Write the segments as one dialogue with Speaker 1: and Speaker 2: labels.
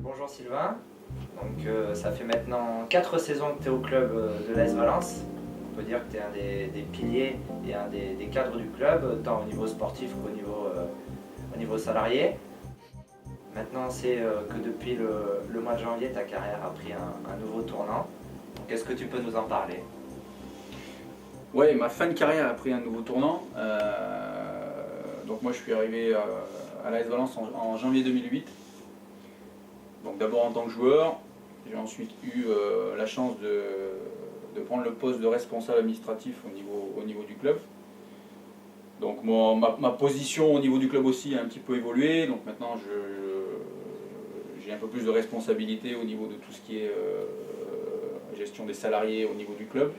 Speaker 1: Bonjour Sylvain, donc ça fait maintenant 4 saisons que tu es au club de l'AS Valence. On peut dire que tu es un des piliers et un des cadres du club, tant au niveau sportif qu'au niveau salarié. Maintenant c'est que depuis le mois de janvier, ta carrière a pris un nouveau tournant. Donc est-ce que tu peux nous en parler?
Speaker 2: Ouais, ma fin de carrière a pris un nouveau tournant. Donc moi je suis arrivé à l'AS Valence en janvier 2008. Donc d'abord en tant que joueur, j'ai ensuite eu la chance de prendre le poste de responsable administratif au niveau du club. Donc ma position au niveau du club aussi a un petit peu évolué. Donc maintenant j'ai un peu plus de responsabilité au niveau de tout ce qui est gestion des salariés au niveau du club.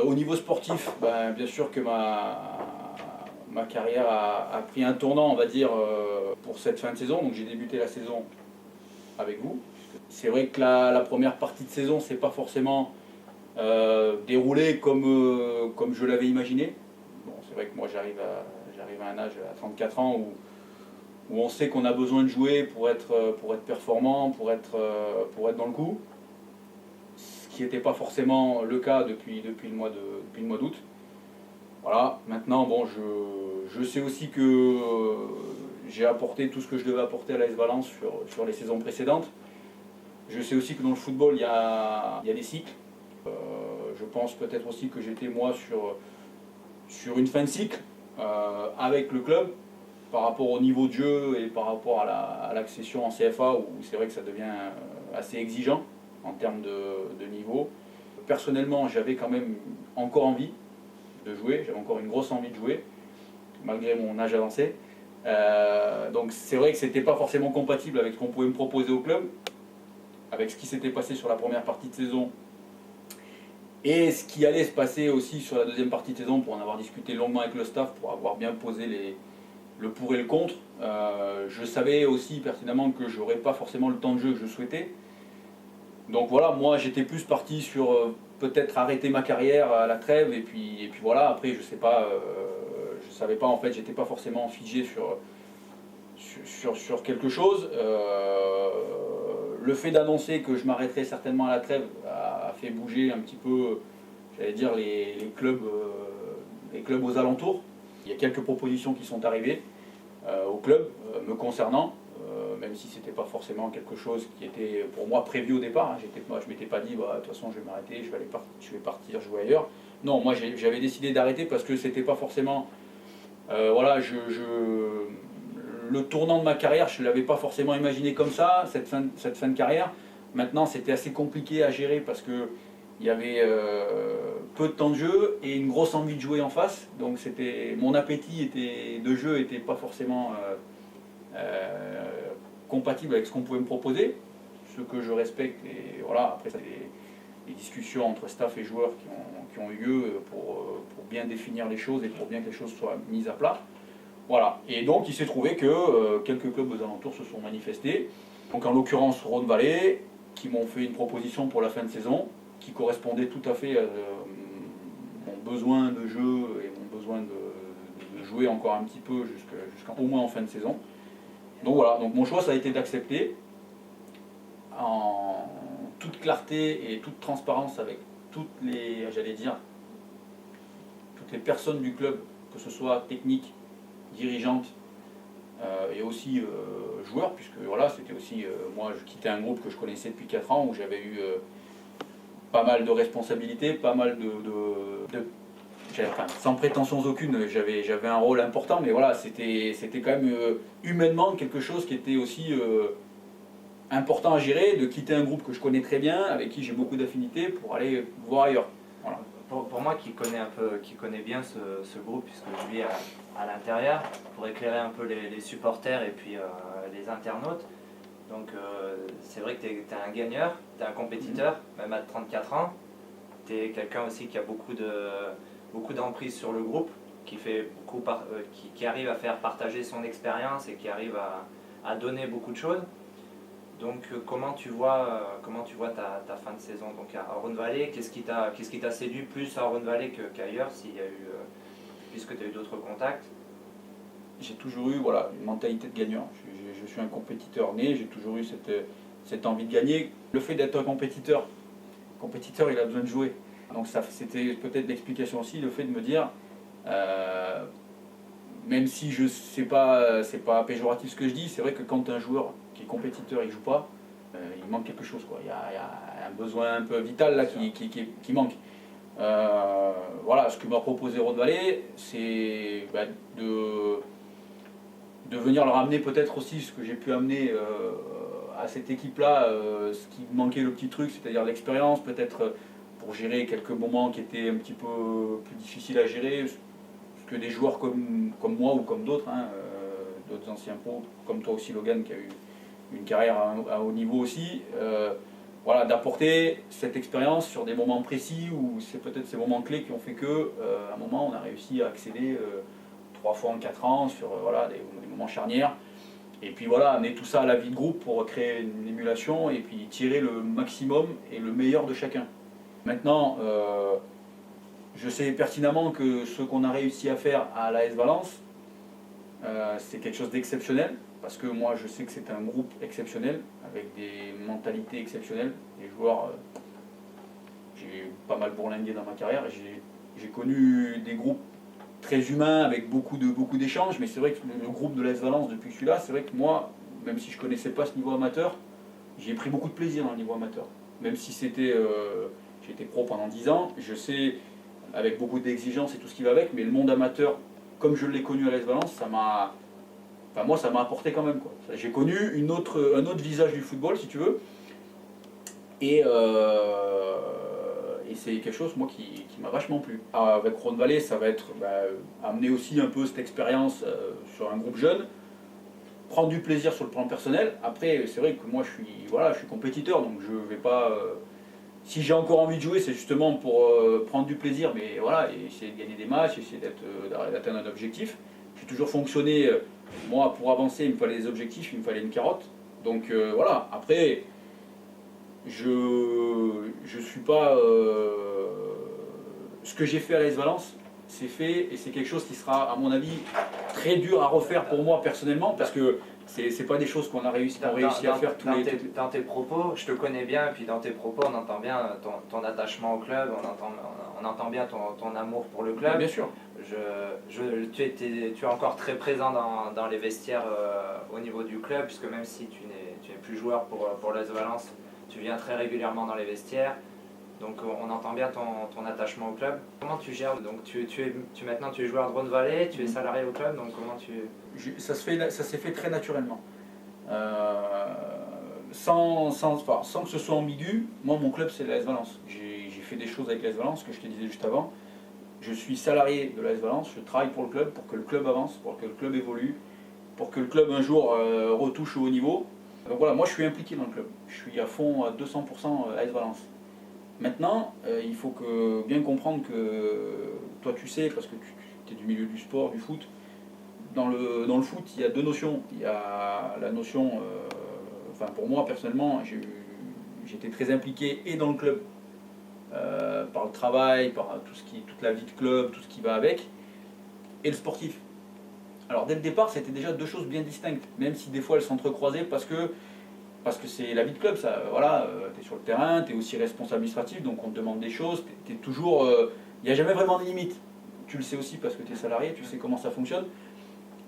Speaker 2: Au niveau sportif, bien sûr que ma carrière a pris un tournant, on va dire, pour cette fin de saison. Donc j'ai débuté la saison avec vous. C'est vrai que la première partie de saison, c'est pas forcément déroulé comme je l'avais imaginé. Bon, c'est vrai que moi j'arrive à un âge à 34 ans où on sait qu'on a besoin de jouer pour être performant, pour être dans le coup. Ce qui n'était pas forcément le cas depuis le mois d'août. Voilà, maintenant bon, je sais aussi que j'ai apporté tout ce que je devais apporter à l'AS Valence sur les saisons précédentes. Je sais aussi que dans le football, il y a des cycles. Je pense peut-être aussi que j'étais moi sur une fin de cycle avec le club par rapport au niveau de jeu et par rapport à l'accession en CFA où c'est vrai que ça devient assez exigeant en termes de niveau. Personnellement, j'avais quand même encore envie de jouer, j'avais encore une grosse envie de jouer, malgré mon âge avancé. Donc c'est vrai que c'était pas forcément compatible avec ce qu'on pouvait me proposer au club, avec ce qui s'était passé sur la première partie de saison et ce qui allait se passer aussi sur la deuxième partie de saison, pour en avoir discuté longuement avec le staff, pour avoir bien posé le pour et le contre. Je savais aussi pertinemment que j'aurais pas forcément le temps de jeu que je souhaitais. Donc voilà, moi j'étais plus parti sur peut-être arrêter ma carrière à la trêve et puis voilà, après je sais pas, je savais pas en fait, j'étais pas forcément figé sur quelque chose. Le fait d'annoncer que je m'arrêterais certainement à la trêve a fait bouger un petit peu, j'allais dire, les clubs aux alentours. Il y a quelques propositions qui sont arrivées au club me concernant. Même si c'était pas forcément quelque chose qui était pour moi prévu au départ. Je m'étais pas dit, de toute façon je vais m'arrêter, je vais partir jouer ailleurs. Non, moi j'avais décidé d'arrêter parce que c'était pas forcément... le tournant de ma carrière, je ne l'avais pas forcément imaginé comme ça, cette fin de carrière. Maintenant c'était assez compliqué à gérer parce que il y avait peu de temps de jeu et une grosse envie de jouer en face. Donc mon appétit de jeu n'était pas forcément... compatible avec ce qu'on pouvait me proposer, ce que je respecte. Et voilà, après, c'est des discussions entre staff et joueurs qui ont eu lieu pour bien définir les choses et pour bien que les choses soient mises à plat. Voilà. Et donc, il s'est trouvé que quelques clubs aux alentours se sont manifestés. Donc, en l'occurrence, Rhône-Vallée, qui m'ont fait une proposition pour la fin de saison, qui correspondait tout à fait à mon besoin de jeu et mon besoin de jouer encore un petit peu jusqu'au moins en fin de saison. Donc voilà, donc mon choix ça a été d'accepter en toute clarté et toute transparence avec toutes les personnes du club, que ce soit technique, dirigeante et aussi joueurs, puisque voilà, c'était aussi, moi je quittais un groupe que je connaissais depuis 4 ans où j'avais eu pas mal de responsabilités, pas mal sans prétention aucune, j'avais un rôle important, mais voilà, c'était quand même humainement quelque chose qui était aussi important à gérer, de quitter un groupe que je connais très bien, avec qui j'ai beaucoup d'affinités, pour aller voir ailleurs. Voilà.
Speaker 1: Pour moi qui connais bien ce groupe, puisque je vis à l'intérieur, pour éclairer un peu les supporters et puis les internautes, donc c'est vrai que tu es un gagneur, tu es un compétiteur, même à 34 ans, tu es quelqu'un aussi qui a beaucoup d'emprise sur le groupe, qui arrive à faire partager son expérience et qui arrive à donner beaucoup de choses. Donc comment tu vois ta fin de saison donc à Rhône-Vallée? Qu'est-ce qui t'a séduit plus à Rhône-Vallée qu'ailleurs, s'il y a eu, puisque tu as eu d'autres contacts?
Speaker 2: J'ai toujours eu voilà, une mentalité de gagnant. Je suis un compétiteur né, j'ai toujours eu cette envie de gagner. Le fait d'être un compétiteur, il a besoin de jouer. Donc c'était peut-être l'explication aussi, le fait de me dire, même si c'est pas péjoratif ce que je dis, c'est vrai que quand un joueur qui est compétiteur et ne joue pas, il manque quelque chose, quoi. Il y a un besoin un peu vital là qui manque. Voilà, ce que m'a proposé Rhône-Vallée, c'est de venir leur amener peut-être aussi ce que j'ai pu amener à cette équipe-là, ce qui manquait le petit truc, c'est-à-dire l'expérience, peut-être pour gérer quelques moments qui étaient un petit peu plus difficiles à gérer, ce que des joueurs comme moi ou comme d'autres, hein, d'autres anciens pros, comme toi aussi Logan, qui a eu une carrière à haut niveau aussi, voilà, d'apporter cette expérience sur des moments précis où c'est peut-être ces moments clés qui ont fait que, à un moment, on a réussi à accéder 3 fois en 4 ans sur voilà, des moments charnières. Et puis voilà, amener tout ça à la vie de groupe pour créer une émulation et puis tirer le maximum et le meilleur de chacun. Maintenant, je sais pertinemment que ce qu'on a réussi à faire à l'AS Valence, c'est quelque chose d'exceptionnel, parce que moi je sais que c'est un groupe exceptionnel, avec des mentalités exceptionnelles, des joueurs, j'ai pas mal bourlingué dans ma carrière, j'ai connu des groupes très humains avec beaucoup d'échanges, mais c'est vrai que le groupe de l'AS Valence depuis que je suis là, c'est vrai que moi, même si je ne connaissais pas ce niveau amateur, j'ai pris beaucoup de plaisir dans le niveau amateur. Même si c'était, j'ai été pro pendant 10 ans, je sais, avec beaucoup d'exigences et tout ce qui va avec, mais le monde amateur, comme je l'ai connu à l'AS Valence, ça m'a apporté quand même, quoi. J'ai connu un autre visage du football, si tu veux, et c'est quelque chose moi qui m'a vachement plu. Avec Rhône-Vallée, ça va être amener aussi un peu cette expérience sur un groupe jeune, prendre du plaisir sur le plan personnel. Après, c'est vrai que moi je suis compétiteur, donc je vais pas. Si j'ai encore envie de jouer, c'est justement pour prendre du plaisir, mais voilà, et essayer de gagner des matchs, essayer d'atteindre un objectif. J'ai toujours fonctionné, moi pour avancer, il me fallait des objectifs, il me fallait une carotte. Donc voilà, après. Je suis pas. Ce que j'ai fait à l'AS Valence, c'est fait et c'est quelque chose qui sera, à mon avis, très dur à refaire pour moi personnellement, parce que c'est pas des choses qu'on a réussi à faire tous les.
Speaker 1: Dans tes propos, je te connais bien, et puis dans tes propos, on entend bien ton attachement au club, on entend bien ton amour pour le club.
Speaker 2: Bien sûr.
Speaker 1: Tu es encore très présent dans les vestiaires au niveau du club, puisque même si tu n'es plus joueur pour l'AS Valence, tu viens très régulièrement dans les vestiaires, donc on entend bien ton attachement au club. Comment tu gères? Donc maintenant tu es joueur de Rhône-Vallée, tu es salarié au club, donc comment tu...
Speaker 2: Ça s'est fait très naturellement. Sans que ce soit ambigu, moi mon club c'est l'AS Valence. J'ai fait des choses avec l'AS Valence, que je te disais juste avant. Je suis salarié de l'AS Valence, je travaille pour le club, pour que le club avance, pour que le club évolue, pour que le club un jour retouche au haut niveau. Donc voilà, moi je suis impliqué dans le club, je suis à fond à 200% AS Valence. Maintenant, il faut bien comprendre que toi tu sais, parce que tu es du milieu du sport, du foot, dans le foot il y a deux notions. Il y a la notion, enfin pour moi personnellement, j'étais très impliqué et dans le club, par le travail, par toute la vie de club, tout ce qui va avec, et le sportif. Alors dès le départ, c'était déjà deux choses bien distinctes, même si des fois elles s'entrecroisaient parce que c'est la vie de club, ça. Voilà, tu es sur le terrain, tu es aussi responsable administratif, donc on te demande des choses, tu es toujours. Il n'y a jamais vraiment de limite. Tu le sais aussi parce que tu es salarié, tu sais comment ça fonctionne.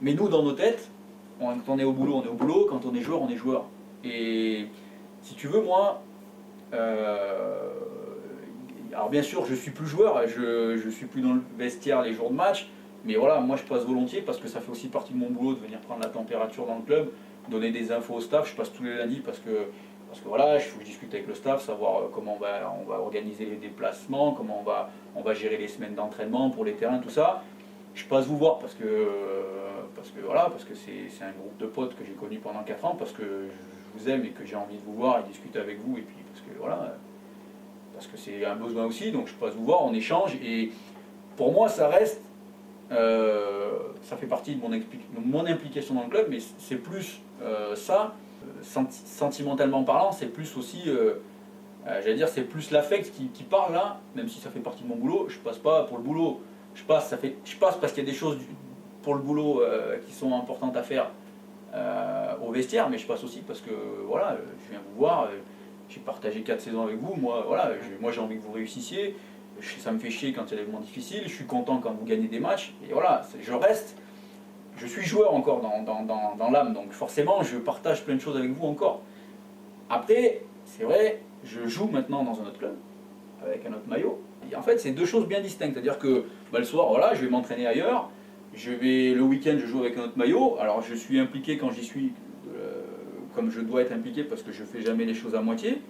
Speaker 2: Mais nous, dans nos têtes, quand on est au boulot, on est au boulot, quand on est joueur, on est joueur. Et si tu veux, moi. Alors bien sûr, je suis plus joueur, je suis plus dans le vestiaire les jours de match. Mais voilà, moi je passe volontiers parce que ça fait aussi partie de mon boulot de venir prendre la température dans le club, donner des infos au staff. Je passe tous les lundis parce que voilà, il faut que je discute avec le staff, savoir comment on va organiser les déplacements, comment on va gérer les semaines d'entraînement pour les terrains, tout ça. Je passe vous voir parce que c'est un groupe de potes que j'ai connu pendant 4 ans, parce que je vous aime et que j'ai envie de vous voir et discuter avec vous, et puis parce que c'est un besoin aussi, donc je passe vous voir, on échange, et pour moi ça reste Ça fait partie de mon implication dans le club, mais c'est plus ça, sentimentalement parlant, c'est plus aussi, j'allais dire, c'est plus l'affect qui parle là, même si ça fait partie de mon boulot. Je passe pas pour le boulot, je passe parce qu'il y a des choses pour le boulot qui sont importantes à faire au vestiaire, mais je passe aussi parce que voilà, je viens vous voir, j'ai partagé 4 saisons avec vous, moi j'ai envie que vous réussissiez. Ça me fait chier quand il y a des moments difficiles, je suis content quand vous gagnez des matchs, et voilà, je suis joueur encore dans l'âme, donc forcément je partage plein de choses avec vous encore. Après, c'est vrai, je joue maintenant dans un autre club, avec un autre maillot, et en fait c'est deux choses bien distinctes, c'est-à-dire que le soir, voilà, je vais m'entraîner ailleurs, le week-end je joue avec un autre maillot, alors je suis impliqué quand j'y suis, comme je dois être impliqué parce que je fais jamais les choses à moitié,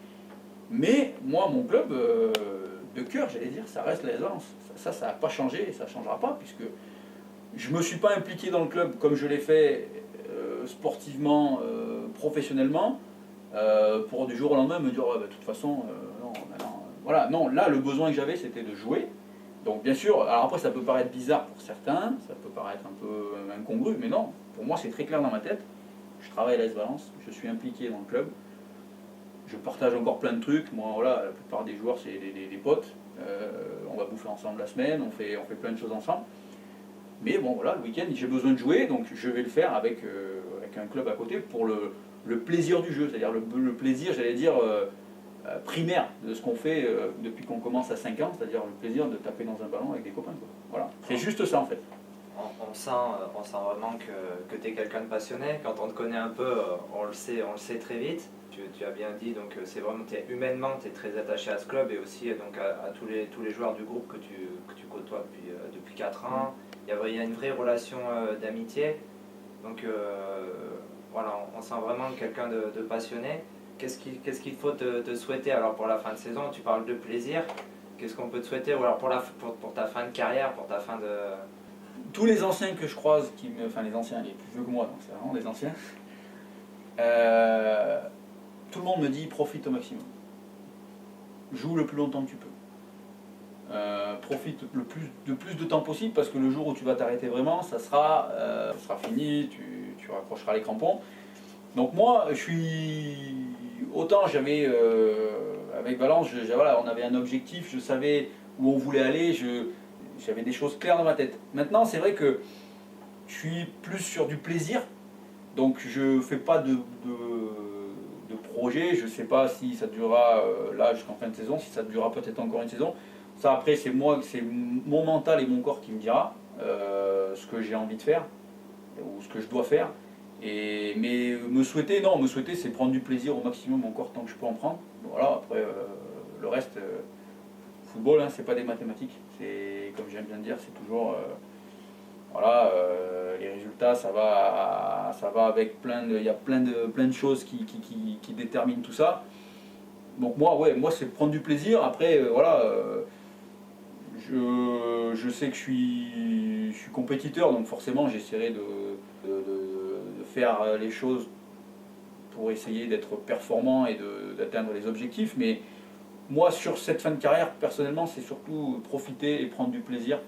Speaker 2: mais moi mon club... de cœur, j'allais dire, ça reste l'AS Valence. Ça n'a pas changé et ça ne changera pas, puisque je ne me suis pas impliqué dans le club comme je l'ai fait sportivement, professionnellement, pour du jour au lendemain me dire de toute façon, non, voilà. Non, là, le besoin que j'avais, c'était de jouer. Donc, bien sûr, alors après, ça peut paraître bizarre pour certains, ça peut paraître un peu incongru, mais non, pour moi, c'est très clair dans ma tête. Je travaille à l'AS Valence, je suis impliqué dans le club. Je partage encore plein de trucs. Moi, voilà, la plupart des joueurs, c'est des potes. On va bouffer ensemble la semaine, on fait plein de choses ensemble. Mais bon, voilà, le week-end, j'ai besoin de jouer, donc je vais le faire avec un club à côté pour le plaisir du jeu. C'est-à-dire le plaisir, j'allais dire, primaire de ce qu'on fait depuis qu'on commence à 5 ans, c'est-à-dire le plaisir de taper dans un ballon avec des copains, quoi. Voilà, c'est juste ça en fait.
Speaker 1: On sent vraiment que tu es quelqu'un de passionné. Quand on te connaît un peu, on le sait très vite. Tu as bien dit, donc c'est vraiment, humainement, tu es très attaché à ce club et aussi donc, à tous les joueurs du groupe que tu côtoies depuis 4 ans. Il y a une vraie relation d'amitié. Donc voilà, on sent vraiment quelqu'un de passionné. Qu'est-ce qu'il faut te souhaiter alors pour la fin de saison? Tu parles de plaisir. Qu'est-ce qu'on peut te souhaiter ou alors pour ta fin de carrière, pour ta fin de...
Speaker 2: Tous les anciens que je croise, enfin les anciens, les plus vieux que moi, donc c'est vraiment des anciens, tout le monde me dit profite au maximum. Joue le plus longtemps que tu peux. Profite le plus de temps possible parce que le jour où tu vas t'arrêter vraiment, ça sera fini, tu raccrocheras les crampons. Donc moi, autant j'avais, avec Valence, voilà, on avait un objectif, je savais où on voulait aller, j'avais des choses claires dans ma tête. Maintenant, c'est vrai que je suis plus sur du plaisir, donc je ne fais pas de projet, je ne sais pas si ça durera là jusqu'en fin de saison, si ça durera peut-être encore une saison. Ça après, c'est mon mental et mon corps qui me dira ce que j'ai envie de faire ou ce que je dois faire. Mais me souhaiter, c'est prendre du plaisir au maximum encore tant que je peux en prendre. Voilà, après le reste, football, hein, c'est pas des mathématiques. C'est comme j'aime bien dire, c'est toujours voilà, les résultats, ça va avec il y a plein de choses qui déterminent tout ça. Donc moi c'est prendre du plaisir. Après voilà, je sais que je suis compétiteur, donc forcément j'essaierai de faire les choses pour essayer d'être performant et d'atteindre les objectifs. Mais moi, sur cette fin de carrière, personnellement, c'est surtout profiter et prendre du plaisir.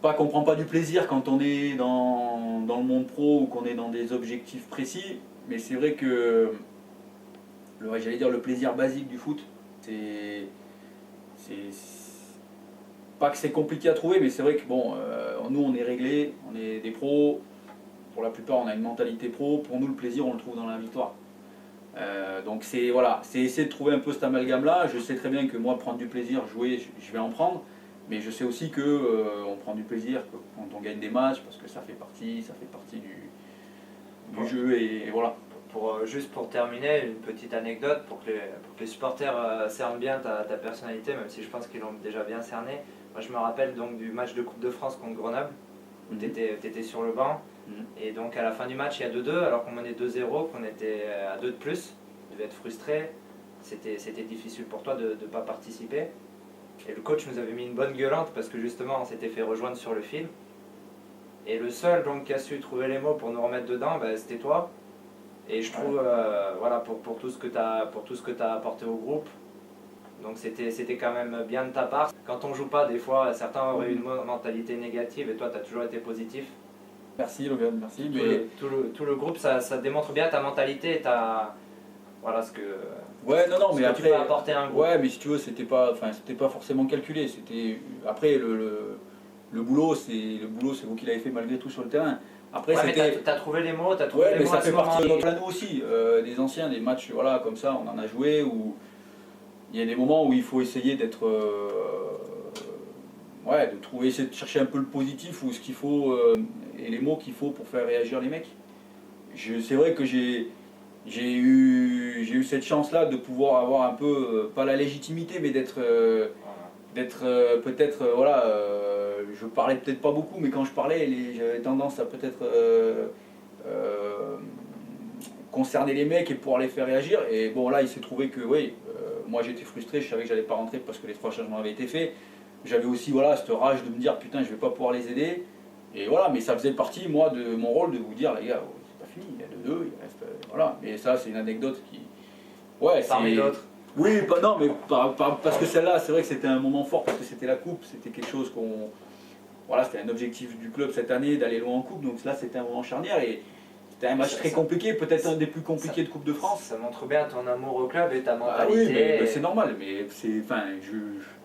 Speaker 2: Pas qu'on ne prend pas du plaisir quand on est dans le monde pro ou qu'on est dans des objectifs précis, mais c'est vrai que j'allais dire le plaisir basique du foot, c'est pas que c'est compliqué à trouver, mais c'est vrai que bon, nous on est réglés, on est des pros, pour la plupart on a une mentalité pro, pour nous le plaisir on le trouve dans la victoire. Donc c'est essayer de trouver un peu cet amalgame là. Je sais très bien que moi prendre du plaisir, jouer, je vais en prendre, mais je sais aussi que on prend du plaisir quand on gagne des matchs parce que ça fait partie du jeu et voilà.
Speaker 1: Juste pour terminer, une petite anecdote pour que les supporters cernent bien ta personnalité, même si je pense qu'ils l'ont déjà bien cerné. Moi je me rappelle donc du match de Coupe de France contre Grenoble, où tu étais sur le banc, et donc à la fin du match il y a 2-2, alors qu'on menait 2-0, qu'on était à 2 de plus, tu devais être frustré, c'était difficile pour toi de ne pas participer. Et le coach nous avait mis une bonne gueulante parce que justement on s'était fait rejoindre sur le fil. Et le seul donc, qui a su trouver les mots pour nous remettre dedans, c'était toi. Et je trouve, voilà, pour tout ce que tu as apporté au groupe, Donc c'était quand même bien de ta part. Quand on joue pas, des fois, certains auraient une mentalité négative et toi, tu as toujours été positif.
Speaker 2: Merci Logan, merci.
Speaker 1: Tout le groupe, ça démontre bien ta mentalité et voilà ce que,
Speaker 2: ouais, non, mais
Speaker 1: que
Speaker 2: après,
Speaker 1: tu peux apporter à un groupe.
Speaker 2: ouais, mais si tu veux, c'était pas forcément calculé. Après le boulot, c'est vous qui l'avez fait malgré tout sur le terrain. Après,
Speaker 1: Ouais, mais t'as trouvé les mots, t'as trouvé
Speaker 2: ouais,
Speaker 1: les
Speaker 2: mais
Speaker 1: mots
Speaker 2: ça
Speaker 1: à
Speaker 2: fait
Speaker 1: ce
Speaker 2: partie de
Speaker 1: moment.
Speaker 2: notre anneau aussi. Des anciens, des matchs, voilà, comme ça, on en a joué où il y a des moments où il faut essayer d'être, ouais, essayer de chercher un peu le positif ou ce qu'il faut et les mots qu'il faut pour faire réagir les mecs. C'est vrai que j'ai eu cette chance-là de pouvoir avoir un peu, pas la légitimité, mais d'être peut-être, voilà, je parlais peut-être pas beaucoup, mais quand je parlais, j'avais tendance à peut-être concerner les mecs et pouvoir les faire réagir. Et bon, là, il s'est trouvé que, oui, moi j'étais frustré, je savais que j'allais pas rentrer parce que les 3 changements avaient été faits. J'avais aussi, voilà, cette rage de me dire, putain, je vais pas pouvoir les aider. Et voilà, mais ça faisait partie, moi, de mon rôle de vous dire, les gars, c'est pas fini, il y a 2-2, il reste, voilà. Mais ça, c'est une anecdote qui... Ouais,
Speaker 1: Parmi
Speaker 2: c'est...
Speaker 1: d'autres.
Speaker 2: Oui, bah non, mais parce que celle-là, c'est vrai que c'était un moment fort, parce que c'était la coupe, c'était quelque chose qu'on... Voilà, c'était un objectif du club cette année, d'aller loin en coupe, donc là, c'était un moment charnière, et c'était un match très compliqué, peut-être un des plus compliqués de Coupe de France.
Speaker 1: Ça montre bien ton amour au club et ta
Speaker 2: Ah
Speaker 1: mentalité.
Speaker 2: oui, mais c'est normal, mais c'est... Enfin,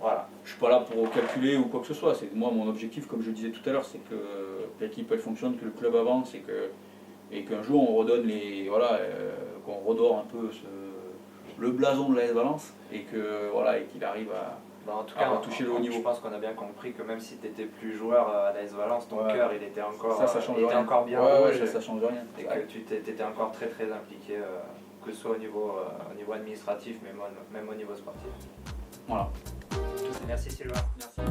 Speaker 1: Voilà.
Speaker 2: je suis pas là pour calculer ou quoi que ce soit, c'est moi, mon objectif, comme je disais tout à l'heure, c'est que l'équipe, elle fonctionne, que le club avance, et qu'un jour, on redonne les... Voilà, qu'on redore un peu le blason de l'AS Valence et qu'il arrive
Speaker 1: En tout cas,
Speaker 2: toucher le haut niveau.
Speaker 1: Je pense qu'on a bien compris que même si tu n'étais plus joueur à l'AS Valence, ton cœur il était encore,
Speaker 2: change
Speaker 1: il était
Speaker 2: rien.
Speaker 1: encore bien
Speaker 2: rouge, ça change rien.
Speaker 1: Et que tu étais encore très très impliqué, que ce soit au niveau administratif, mais même au niveau sportif.
Speaker 2: Voilà.
Speaker 1: Merci Sylvain.
Speaker 2: Merci.